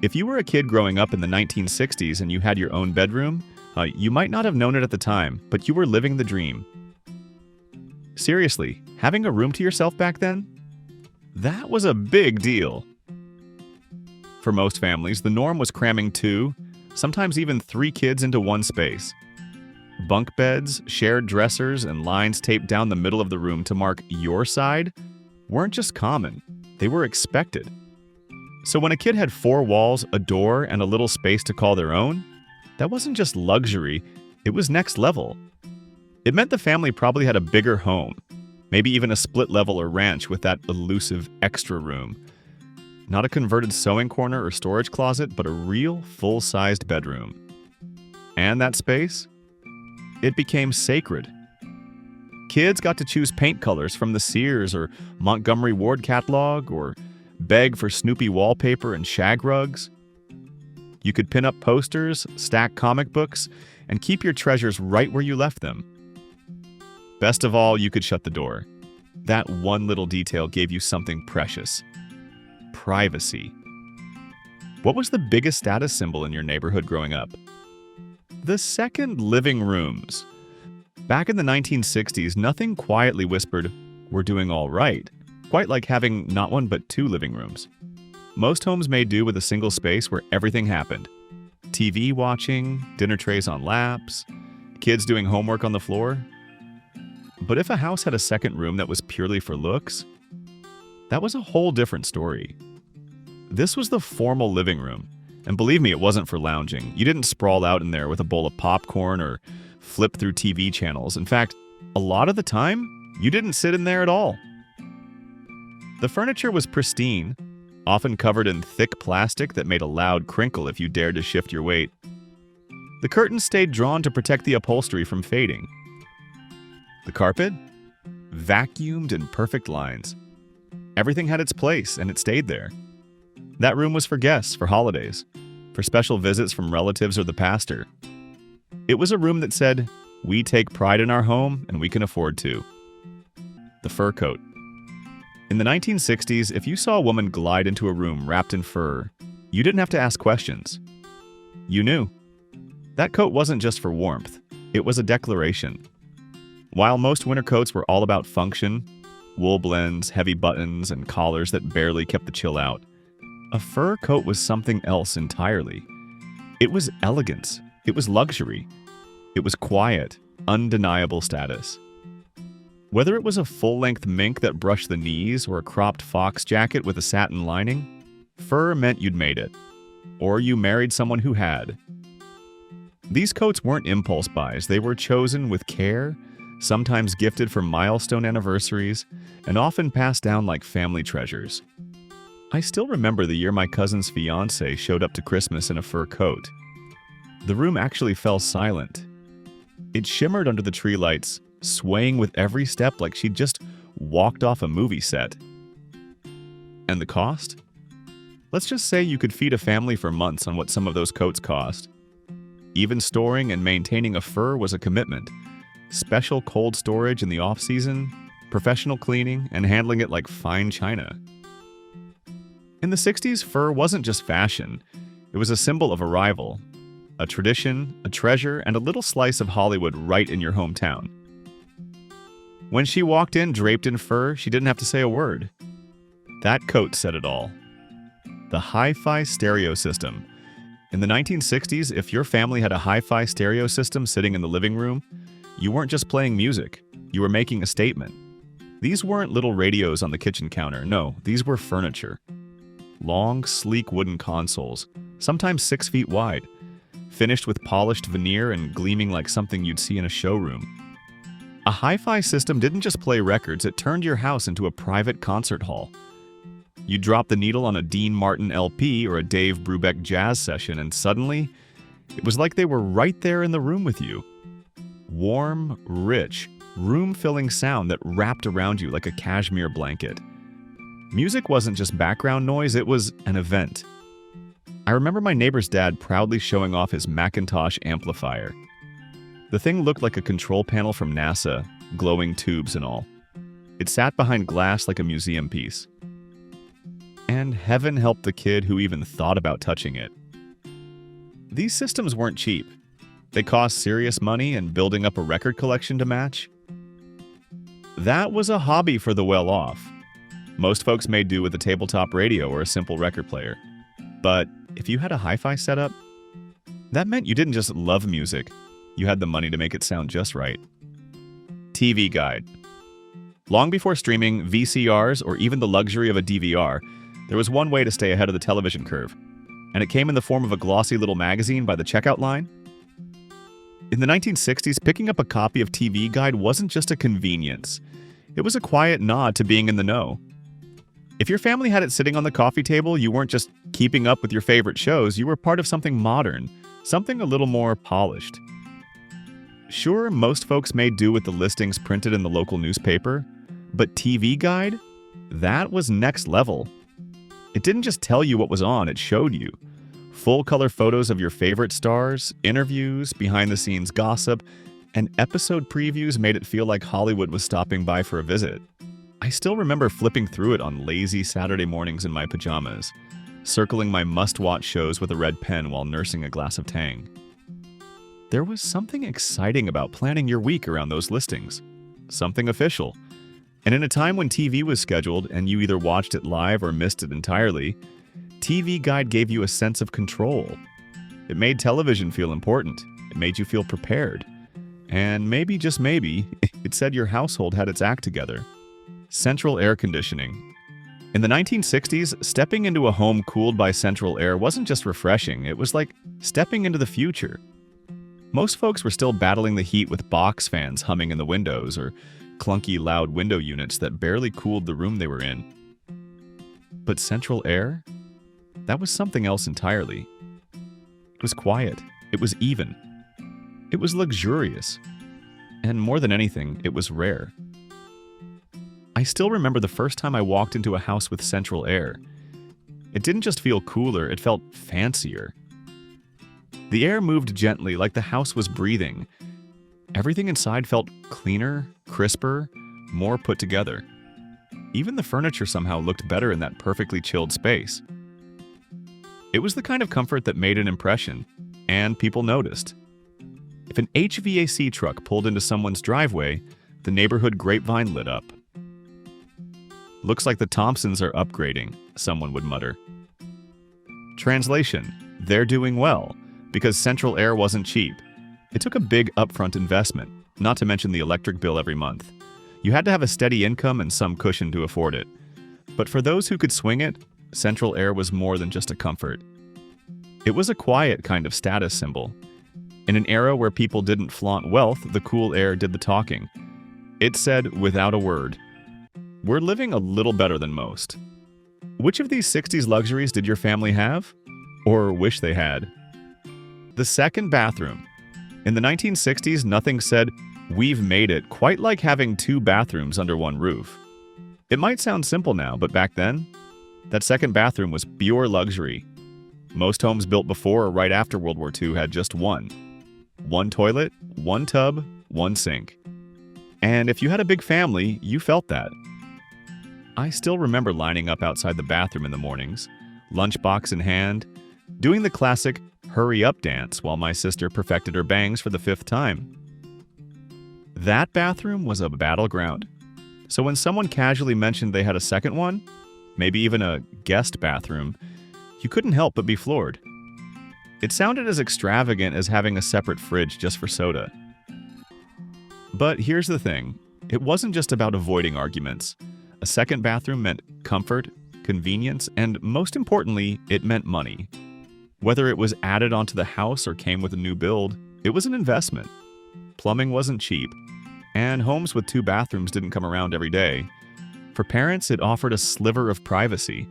If you were a kid growing up in the 1960s and you had your own bedroom, you might not have known it at the time, but you were living the dream. Seriously, having a room to yourself back then? That was a big deal. For most families, the norm was cramming 2, sometimes even 3 kids into one space. Bunk beds, shared dressers, and lines taped down the middle of the room to mark your side weren't just common, they were expected. So when a kid had 4 walls, a door, and a little space to call their own, that wasn't just luxury, it was next level. It meant the family probably had a bigger home, maybe even a split level or ranch with that elusive extra room. Not a converted sewing corner or storage closet, but a real full-sized bedroom. And that space? It became sacred. Kids got to choose paint colors from the Sears or Montgomery Ward catalog, or beg for Snoopy wallpaper and shag rugs. You could pin up posters, stack comic books, and keep your treasures right where you left them. Best of all, you could shut the door. That one little detail gave you something precious. Privacy. What was the biggest status symbol in your neighborhood growing up? The second living rooms. Back in the 1960s, nothing quietly whispered, "We're doing all right," quite like having not 1 but 2 living rooms. Most homes made do with a single space where everything happened. TV watching, dinner trays on laps, kids doing homework on the floor. But if a house had a second room that was purely for looks, that was a whole different story. This was the formal living room. And believe me, it wasn't for lounging. You didn't sprawl out in there with a bowl of popcorn or flip through TV channels. In fact, a lot of the time, you didn't sit in there at all. The furniture was pristine, often covered in thick plastic that made a loud crinkle if you dared to shift your weight. The curtains stayed drawn to protect the upholstery from fading. The carpet? Vacuumed in perfect lines. Everything had its place, and it stayed there. That room was for guests, for holidays, for special visits from relatives or the pastor. It was a room that said, "We take pride in our home, and we can afford to." The fur coat. In the 1960s, if you saw a woman glide into a room wrapped in fur, you didn't have to ask questions. You knew. That coat wasn't just for warmth. It was a declaration. While most winter coats were all about function, wool blends, heavy buttons, and collars that barely kept the chill out, a fur coat was something else entirely. It was elegance. It was luxury. It was quiet, undeniable status. Whether it was a full-length mink that brushed the knees or a cropped fox jacket with a satin lining, fur meant you'd made it. Or you married someone who had. These coats weren't impulse buys. They were chosen with care, sometimes gifted for milestone anniversaries, and often passed down like family treasures. I still remember the year my cousin's fiancé showed up to Christmas in a fur coat. The room actually fell silent. It shimmered under the tree lights, swaying with every step like she'd just walked off a movie set. And the cost? Let's just say you could feed a family for months on what some of those coats cost. Even storing and maintaining a fur was a commitment. Special cold storage in the off-season, professional cleaning, and handling it like fine china. In the 60s, fur wasn't just fashion. It was a symbol of arrival, a tradition, a treasure, and a little slice of Hollywood right in your hometown. When she walked in draped in fur, she didn't have to say a word. That coat said it all. The hi-fi stereo system. In the 1960s, if your family had a hi-fi stereo system sitting in the living room, you weren't just playing music, you were making a statement. These weren't little radios on the kitchen counter, no, these were furniture. Long, sleek wooden consoles, sometimes 6 feet wide, finished with polished veneer and gleaming like something you'd see in a showroom. A hi-fi system didn't just play records, it turned your house into a private concert hall. You drop the needle on a Dean Martin LP or a Dave Brubeck jazz session, and suddenly, it was like they were right there in the room with you. Warm, rich, room-filling sound that wrapped around you like a cashmere blanket. Music wasn't just background noise, it was an event. I remember my neighbor's dad proudly showing off his Macintosh amplifier. The thing looked like a control panel from NASA, glowing tubes and all. It sat behind glass like a museum piece. And heaven help the kid who even thought about touching it. These systems weren't cheap. They cost serious money, and building up a record collection to match? That was a hobby for the well-off. Most folks made do with a tabletop radio or a simple record player. But if you had a hi-fi setup, that meant you didn't just love music, you had the money to make it sound just right. TV Guide. Long before streaming, VCRs, or even the luxury of a DVR, there was one way to stay ahead of the television curve, and it came in the form of a glossy little magazine by the checkout line. In the 1960s, picking up a copy of TV Guide wasn't just a convenience. It was a quiet nod to being in the know. If your family had it sitting on the coffee table, you weren't just keeping up with your favorite shows, you were part of something modern, something a little more polished. Sure, most folks made do with the listings printed in the local newspaper, but TV Guide? That was next level. It didn't just tell you what was on, it showed you. Full-color photos of your favorite stars, interviews, behind-the-scenes gossip, and episode previews made it feel like Hollywood was stopping by for a visit. I still remember flipping through it on lazy Saturday mornings in my pajamas, circling my must-watch shows with a red pen while nursing a glass of Tang. There was something exciting about planning your week around those listings. Something official. And in a time when TV was scheduled and you either watched it live or missed it entirely, TV Guide gave you a sense of control. It made television feel important. It made you feel prepared. And maybe, just maybe, it said your household had its act together. Central air conditioning. In the 1960s, stepping into a home cooled by central air wasn't just refreshing, it was like stepping into the future. Most folks were still battling the heat with box fans humming in the windows or clunky, loud window units that barely cooled the room they were in. But central air? That was something else entirely. It was quiet. It was even. It was luxurious. And more than anything, it was rare. I still remember the first time I walked into a house with central air. It didn't just feel cooler, it felt fancier. The air moved gently, like the house was breathing. Everything inside felt cleaner, crisper, more put together. Even the furniture somehow looked better in that perfectly chilled space. It was the kind of comfort that made an impression, and people noticed. If an HVAC truck pulled into someone's driveway, the neighborhood grapevine lit up. "Looks like the Thompsons are upgrading," someone would mutter. Translation: they're doing well, because central air wasn't cheap. It took a big upfront investment, not to mention the electric bill every month. You had to have a steady income and some cushion to afford it. But for those who could swing it, central air was more than just a comfort. It was a quiet kind of status symbol. In an era where people didn't flaunt wealth, the cool air did the talking. It said, without a word, "We're living a little better than most." Which of these 60s luxuries did your family have? Or wish they had? The second bathroom. In the 1960s, nothing said, "We've made it," quite like having 2 bathrooms under one roof. It might sound simple now, but back then, that second bathroom was pure luxury. Most homes built before or right after World War II had just one. One toilet, one tub, one sink. And if you had a big family, you felt that. I still remember lining up outside the bathroom in the mornings, lunchbox in hand, doing the classic hurry up dance while my sister perfected her bangs for the 5th time. That bathroom was a battleground. So when someone casually mentioned they had a second one, maybe even a guest bathroom, you couldn't help but be floored. It sounded as extravagant as having a separate fridge just for soda. But here's the thing, it wasn't just about avoiding arguments. A second bathroom meant comfort, convenience, and most importantly, it meant money. Whether it was added onto the house or came with a new build, it was an investment. Plumbing wasn't cheap, and homes with 2 bathrooms didn't come around every day. For parents, it offered a sliver of privacy.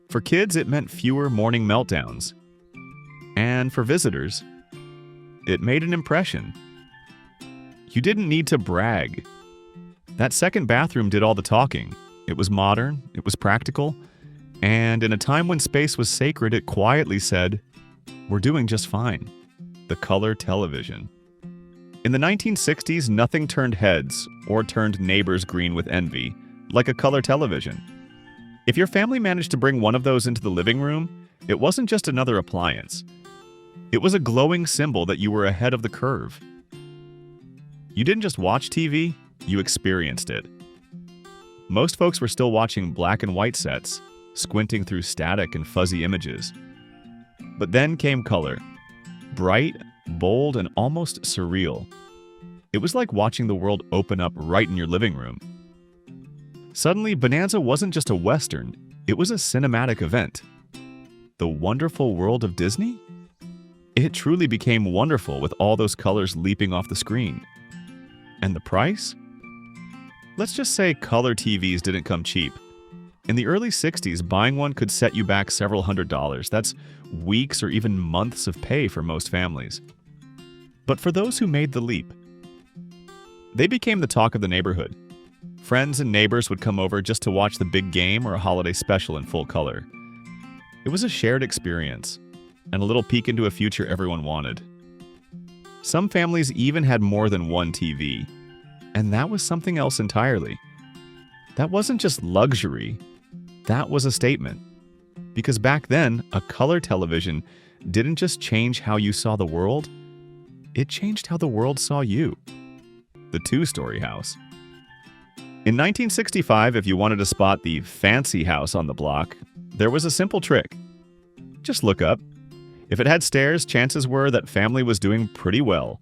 For kids, it meant fewer morning meltdowns. And for visitors, it made an impression. You didn't need to brag. That second bathroom did all the talking. It was modern, it was practical, and in a time when space was sacred, it quietly said, "We're doing just fine." The color television. In the 1960s, nothing turned heads or turned neighbors green with envy, like a color television. If your family managed to bring one of those into the living room, it wasn't just another appliance. It was a glowing symbol that you were ahead of the curve. You didn't just watch TV, you experienced it. Most folks were still watching black and white sets, squinting through static and fuzzy images. But then came color. Bright, bold, and almost surreal. It was like watching the world open up right in your living room. Suddenly, Bonanza wasn't just a Western, it was a cinematic event. The wonderful world of Disney? It truly became wonderful with all those colors leaping off the screen. And the price? Let's just say color TVs didn't come cheap. In the early 60s, buying one could set you back several $100s. That's weeks or even months of pay for most families. But for those who made the leap, they became the talk of the neighborhood. Friends and neighbors would come over just to watch the big game or a holiday special in full color. It was a shared experience, and a little peek into a future everyone wanted. Some families even had more than one TV, and that was something else entirely. That wasn't just luxury, that was a statement. Because back then, a color television didn't just change how you saw the world, it changed how the world saw you. The 2-story house. In 1965, if you wanted to spot the fancy house on the block, there was a simple trick. Just look up. If it had stairs, chances were that family was doing pretty well.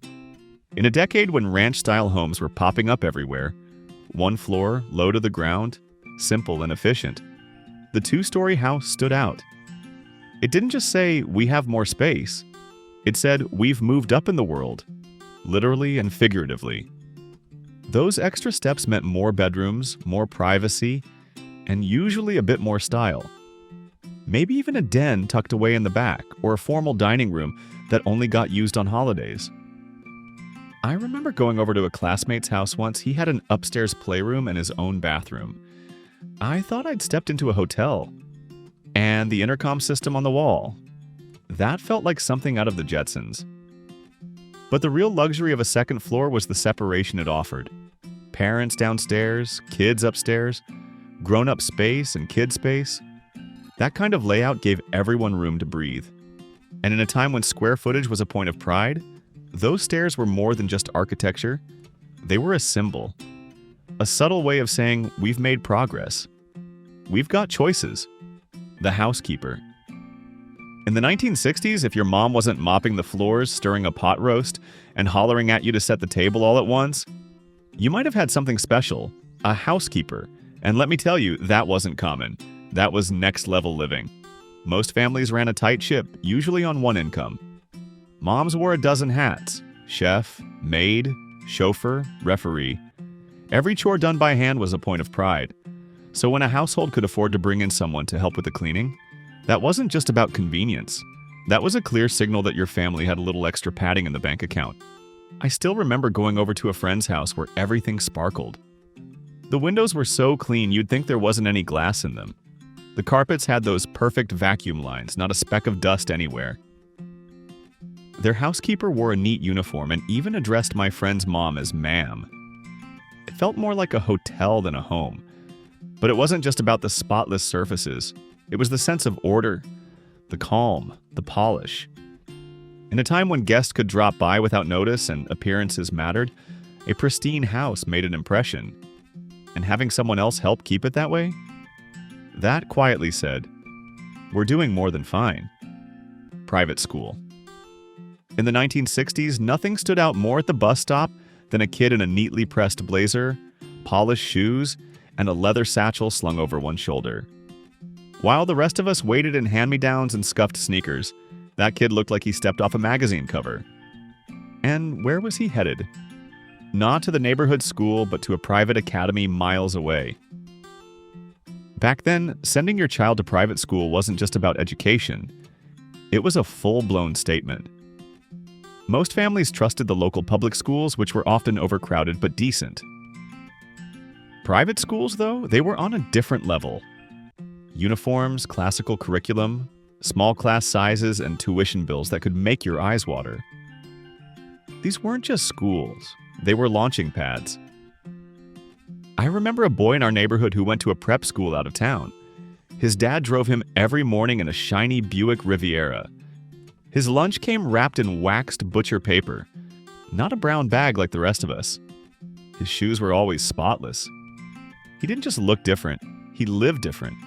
In a decade when ranch-style homes were popping up everywhere, one floor, low to the ground, simple and efficient, the 2-story house stood out. It didn't just say, "We have more space." It said, "We've moved up in the world," literally and figuratively. Those extra steps meant more bedrooms, more privacy, and usually a bit more style. Maybe even a den tucked away in the back, or a formal dining room that only got used on holidays. I remember going over to a classmate's house once. He had an upstairs playroom and his own bathroom. I thought I'd stepped into a hotel. And the intercom system on the wall. That felt like something out of the Jetsons. But the real luxury of a second floor was the separation it offered. Parents downstairs, kids upstairs, grown-up space and kid space. That kind of layout gave everyone room to breathe. And in a time when square footage was a point of pride, those stairs were more than just architecture. They were a symbol. A subtle way of saying, we've made progress. We've got choices. The housekeeper. In the 1960s, if your mom wasn't mopping the floors, stirring a pot roast, and hollering at you to set the table all at once, you might have had something special, a housekeeper. And let me tell you, that wasn't common. That was next-level living. Most families ran a tight ship, usually on one income. Moms wore a dozen hats: chef, maid, chauffeur, referee. Every chore done by hand was a point of pride. So when a household could afford to bring in someone to help with the cleaning, that wasn't just about convenience. That was a clear signal that your family had a little extra padding in the bank account. I still remember going over to a friend's house where everything sparkled. The windows were so clean you'd think there wasn't any glass in them. The carpets had those perfect vacuum lines, not a speck of dust anywhere. Their housekeeper wore a neat uniform and even addressed my friend's mom as ma'am. It felt more like a hotel than a home. But it wasn't just about the spotless surfaces. It was the sense of order, the calm, the polish. In a time when guests could drop by without notice and appearances mattered, a pristine house made an impression. And having someone else help keep it that way? That quietly said, we're doing more than fine. Private school. In the 1960s, nothing stood out more at the bus stop than a kid in a neatly pressed blazer, polished shoes, and a leather satchel slung over one shoulder. While the rest of us waited in hand-me-downs and scuffed sneakers, that kid looked like he stepped off a magazine cover. And where was he headed? Not to the neighborhood school, but to a private academy miles away. Back then, sending your child to private school wasn't just about education. It was a full-blown statement. Most families trusted the local public schools, which were often overcrowded but decent. Private schools, though, they were on a different level. Uniforms, classical curriculum, small class sizes, and tuition bills that could make your eyes water. These weren't just schools, they were launching pads. I remember a boy in our neighborhood who went to a prep school out of town. His dad drove him every morning in a shiny Buick Riviera. His lunch came wrapped in waxed butcher paper, not a brown bag like the rest of us. His shoes were always spotless. He didn't just look different, he lived different.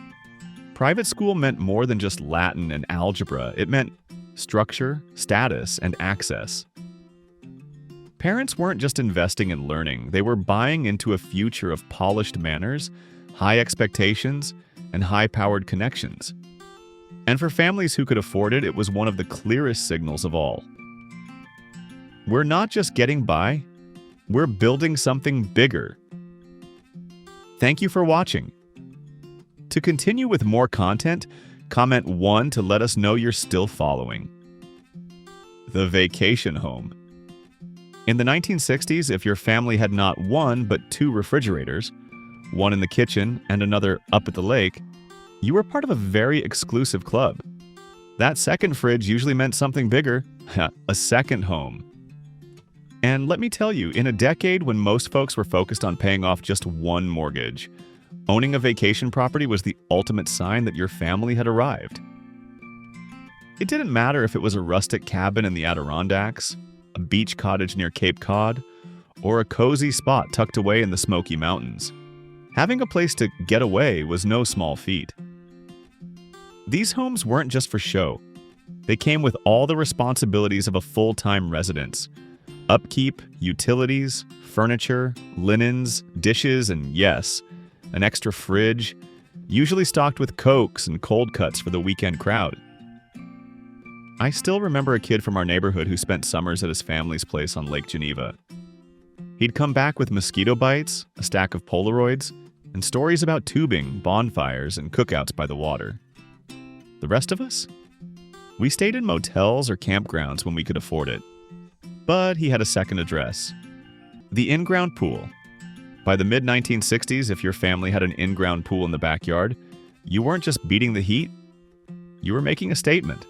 Private school meant more than just Latin and algebra. It meant structure, status, and access. Parents weren't just investing in learning, they were buying into a future of polished manners, high expectations, and high-powered connections. And for families who could afford it, it was one of the clearest signals of all. We're not just getting by, we're building something bigger. Thank you for watching. To continue with more content, comment 1 to let us know you're still following. The vacation home. In the 1960s, if your family had not one but 2 refrigerators, one in the kitchen and another up at the lake, you were part of a very exclusive club. That second fridge usually meant something bigger, a second home. And let me tell you, in a decade when most folks were focused on paying off just one mortgage, owning a vacation property was the ultimate sign that your family had arrived. It didn't matter if it was a rustic cabin in the Adirondacks, a beach cottage near Cape Cod, or a cozy spot tucked away in the Smoky Mountains. Having a place to get away was no small feat. These homes weren't just for show. They came with all the responsibilities of a full-time residence. Upkeep, utilities, furniture, linens, dishes, and yes, an extra fridge, usually stocked with Cokes and cold cuts for the weekend crowd. I still remember a kid from our neighborhood who spent summers at his family's place on Lake Geneva. He'd come back with mosquito bites, a stack of Polaroids, and stories about tubing, bonfires, and cookouts by the water. The rest of us? We stayed in motels or campgrounds when we could afford it. But he had a second address. The in-ground pool. By the mid-1960s, if your family had an in-ground pool in the backyard, you weren't just beating the heat, you were making a statement.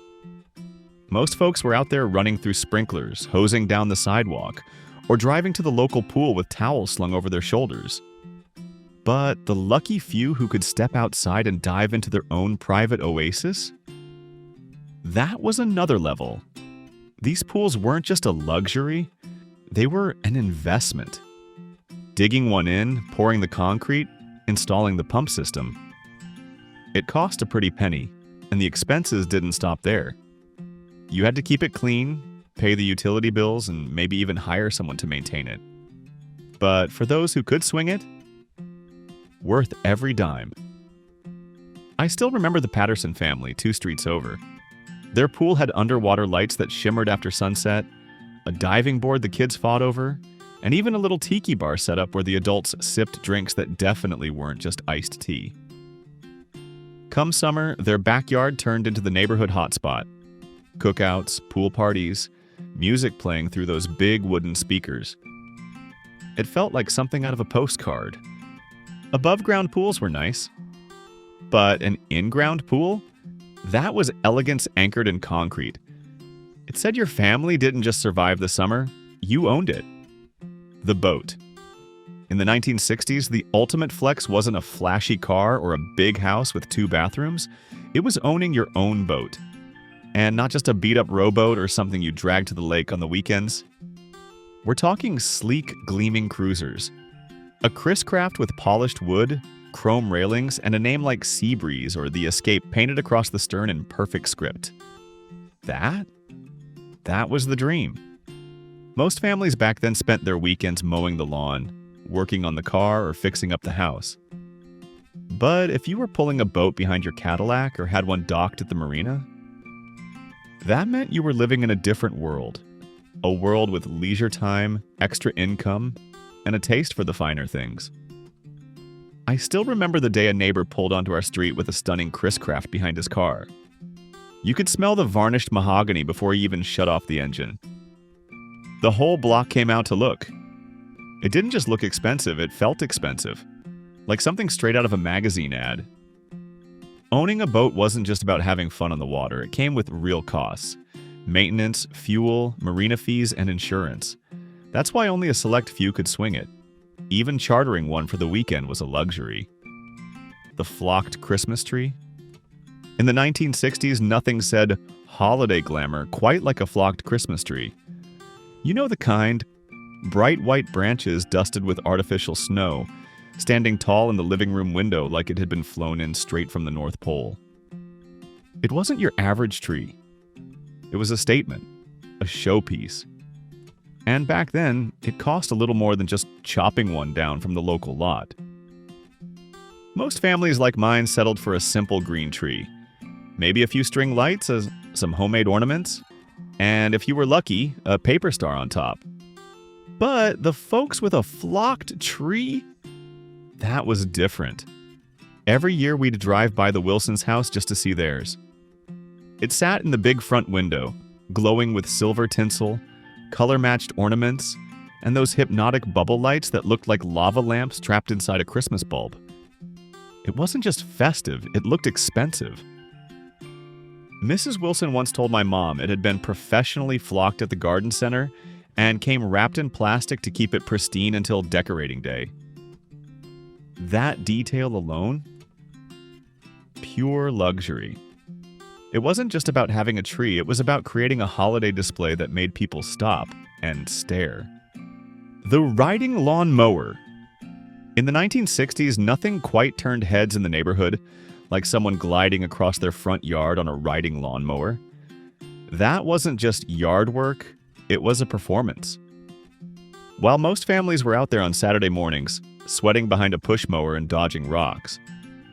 Most folks were out there running through sprinklers, hosing down the sidewalk, or driving to the local pool with towels slung over their shoulders. But the lucky few who could step outside and dive into their own private oasis? That was another level. These pools weren't just a luxury, they were an investment. Digging one in, pouring the concrete, installing the pump system. It cost a pretty penny, and the expenses didn't stop there. You had to keep it clean, pay the utility bills, and maybe even hire someone to maintain it. But for those who could swing it, worth every dime. I still remember the Patterson family 2 streets over. Their pool had underwater lights that shimmered after sunset, a diving board the kids fought over, and even a little tiki bar set up where the adults sipped drinks that definitely weren't just iced tea. Come summer, their backyard turned into the neighborhood hotspot. Cookouts, pool parties, music playing through those big wooden speakers. It felt like something out of a postcard. Above-ground pools were nice. But an in-ground pool? That was elegance anchored in concrete. It said your family didn't just survive the summer, you owned it. The boat. In the 1960s, the ultimate flex wasn't a flashy car or a big house with 2 bathrooms. It was owning your own boat. And not just a beat-up rowboat or something you drag to the lake on the weekends. We're talking sleek, gleaming cruisers. A Chris-Craft with polished wood, chrome railings, and a name like Seabreeze or The Escape painted across the stern in perfect script. That was the dream. Most families back then spent their weekends mowing the lawn, working on the car, or fixing up the house. But if you were pulling a boat behind your Cadillac or had one docked at the marina, that meant you were living in a different world. A world with leisure time, extra income, and a taste for the finer things. I still remember the day a neighbor pulled onto our street with a stunning Chris-Craft behind his car. You could smell the varnished mahogany before he even shut off the engine. The whole block came out to look. It didn't just look expensive, it felt expensive. Like something straight out of a magazine ad. Owning a boat wasn't just about having fun on the water, it came with real costs. Maintenance, fuel, marina fees, and insurance. That's why only a select few could swing it. Even chartering one for the weekend was a luxury. The flocked Christmas tree? In the 1960s, nothing said holiday glamour quite like a flocked Christmas tree. You know the kind. Bright white branches dusted with artificial snow, standing tall in the living room window like it had been flown in straight from the North Pole. It wasn't your average tree. It was a statement, a showpiece. And back then, it cost a little more than just chopping one down from the local lot. Most families like mine settled for a simple green tree. Maybe a few string lights, some homemade ornaments, and if you were lucky, a paper star on top. But the folks with a flocked tree? That was different. Every year we'd drive by the Wilsons' house just to see theirs. It sat in the big front window, glowing with silver tinsel, color-matched ornaments, and those hypnotic bubble lights that looked like lava lamps trapped inside a Christmas bulb. It wasn't just festive, it looked expensive. Mrs. Wilson once told my mom it had been professionally flocked at the garden center and came wrapped in plastic to keep it pristine until decorating day. That detail alone? Pure luxury. It wasn't just about having a tree, it was about creating a holiday display that made people stop and stare. The riding lawn mower. In the 1960s, nothing quite turned heads in the neighborhood, like someone gliding across their front yard on a riding lawnmower. That wasn't just yard work, it was a performance. While most families were out there on Saturday mornings, sweating behind a push mower and dodging rocks,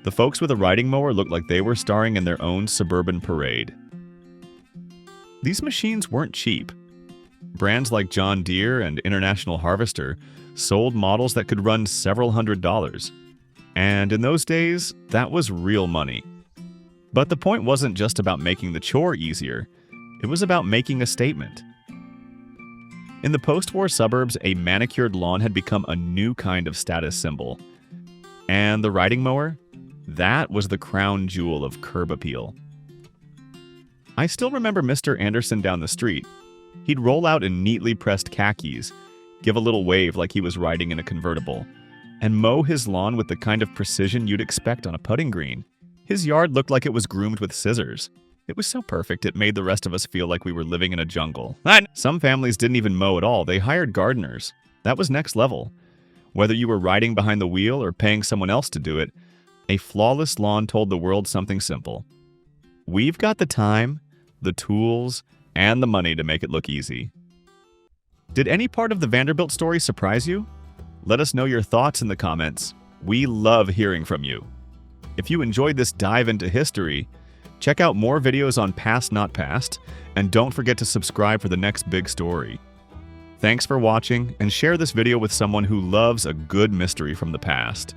the folks with a riding mower looked like they were starring in their own suburban parade. These machines weren't cheap. Brands like John Deere and International Harvester sold models that could run several $100s. And in those days, that was real money. But the point wasn't just about making the chore easier, it was about making a statement. In the post-war suburbs, a manicured lawn had become a new kind of status symbol. And the riding mower? That was the crown jewel of curb appeal. I still remember Mr. Anderson down the street. He'd roll out in neatly pressed khakis, give a little wave like he was riding in a convertible, and mow his lawn with the kind of precision you'd expect on a putting green. His yard looked like it was groomed with scissors. It was so perfect it made the rest of us feel like we were living in a jungle. Some families didn't even mow at all, they hired gardeners. That was next level. Whether you were riding behind the wheel or paying someone else to do it, a flawless lawn told the world something simple. We've got the time, the tools, and the money to make it look easy. Did any part of the Vanderbilt story surprise you? Let us know your thoughts in the comments. We love hearing from you. If you enjoyed this dive into history, check out more videos on Past Not Past, and don't forget to subscribe for the next big story. Thanks for watching, and share this video with someone who loves a good mystery from the past.